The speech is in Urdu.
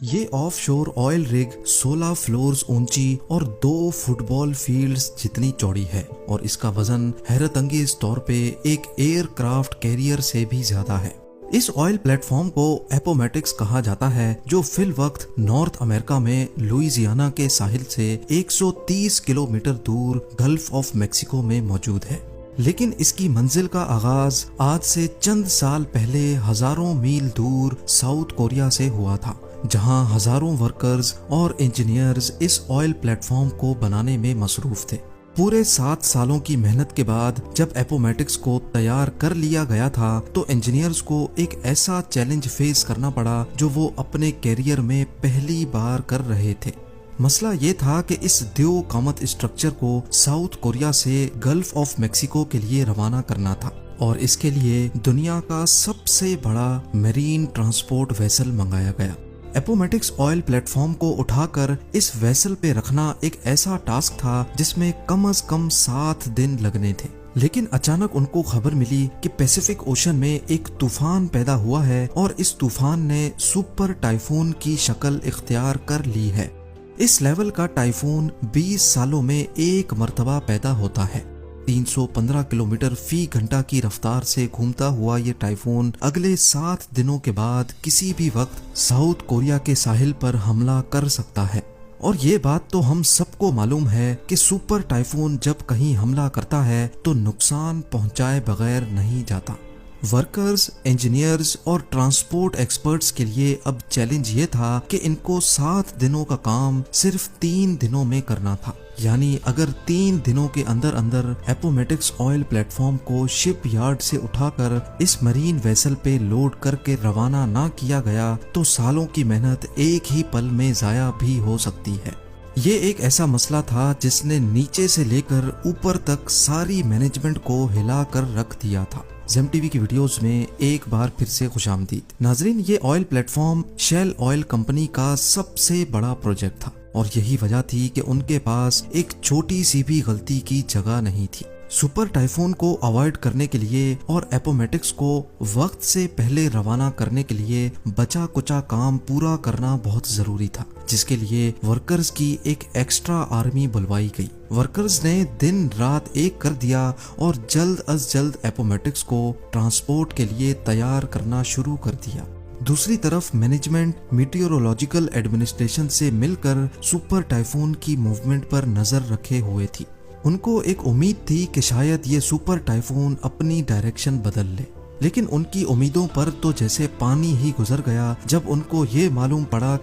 یہ آف شور آئل رگ 16 فلورز اونچی اور 2 فٹ بال فیلڈز جتنی چوڑی ہے، اور اس کا وزن حیرت انگیز طور پہ ایک ایئر کرافٹ کیریئر سے بھی زیادہ ہے۔ اس آئل پلیٹ فارم کو اپومیٹکس کہا جاتا ہے، جو فی الوقت نارتھ امریکہ میں لوئیزیانا کے ساحل سے 130 کلومیٹر دور گلف آف میکسیکو میں موجود ہے۔ لیکن اس کی منزل کا آغاز آج سے چند سال پہلے ہزاروں میل دور ساؤتھ کوریا سے ہوا تھا، جہاں ہزاروں ورکرز اور انجینئرز اس آئل پلیٹ فارم کو بنانے میں مصروف تھے۔ پورے 7 سالوں کی محنت کے بعد جب اپومیٹکس کو تیار کر لیا گیا تھا تو انجینئرز کو ایک ایسا چیلنج فیس کرنا پڑا جو وہ اپنے کیریئر میں پہلی بار کر رہے تھے۔ مسئلہ یہ تھا کہ اس دیو قامت اسٹرکچر کو ساؤتھ کوریا سے گلف آف میکسیکو کے لیے روانہ کرنا تھا، اور اس کے لیے دنیا کا سب سے بڑا میرین ٹرانسپورٹ ویسل منگایا گیا۔ اپومیٹکس آئل پلیٹ فارم کو اٹھا کر اس ویسل پہ رکھنا ایک ایسا ٹاسک تھا جس میں کم از کم 7 دن لگنے تھے، لیکن اچانک ان کو خبر ملی کہ پیسیفک اوشن میں ایک طوفان پیدا ہوا ہے، اور اس طوفان نے سپر ٹائفون کی شکل اختیار کر لی ہے۔ اس لیول کا ٹائفون 20 سالوں میں ایک مرتبہ پیدا ہوتا ہے۔ 315 کلومیٹر فی گھنٹہ کی رفتار سے گھومتا ہوا یہ ٹائفون اگلے 7 دنوں کے بعد کسی بھی وقت ساؤتھ کوریا کے ساحل پر حملہ کر سکتا ہے، اور یہ بات تو ہم سب کو معلوم ہے کہ سپر ٹائفون جب کہیں حملہ کرتا ہے تو نقصان پہنچائے بغیر نہیں جاتا۔ ورکرز، انجینئرز اور ٹرانسپورٹ ایکسپرٹس کے لیے اب چیلنج یہ تھا کہ ان کو 7 دنوں کا کام صرف 3 دنوں میں کرنا تھا، یعنی اگر 3 دنوں کے اندر اپومیٹکس آئل پلیٹ فارم کو شپ یارڈ سے اٹھا کر اس مرین ویسل پہ لوڈ کر کے روانہ نہ کیا گیا تو سالوں کی محنت ایک ہی پل میں ضائع بھی ہو سکتی ہے۔ یہ ایک ایسا مسئلہ تھا جس نے نیچے سے لے کر اوپر تک ساری مینجمنٹ کو ہلا کر رکھ دیا تھا۔ زیم ٹی وی کی ویڈیوز میں ایک بار پھر سے خوش آمدید۔ ناظرین، یہ oil plate form shell oil company کا سب سے بڑا پروجیکٹ تھا، اور یہی وجہ تھی کہ ان کے پاس ایک چھوٹی سی بھی غلطی کی جگہ نہیں تھی۔ سپر ٹائفون کو اوائڈ کرنے کے لیے اور اپومیٹکس کو وقت سے پہلے روانہ کرنے کے لیے بچا کچا کام پورا کرنا بہت ضروری تھا، جس کے لیے ورکرز کی ایک ایکسٹرا آرمی بلوائی گئی۔ ورکرز نے دن رات ایک کر دیا اور جلد از جلد اپومیٹکس کو ٹرانسپورٹ کے لیے تیار کرنا شروع کر دیا۔ دوسری طرف مینجمنٹ میٹیورولوجیکل ایڈمنسٹریشن سے مل کر سپر ٹائفون کی موومنٹ پر نظر رکھے ہوئے تھی۔ ان کو ایک امید تھی کہ شاید یہ سپر ٹائفون اپنی ڈائریکشن بدل لے، لیکن ان کی امیدوں پر تو جیسے پانی ہی گزر گیا جب ان کو یہ معلوم پڑا کہ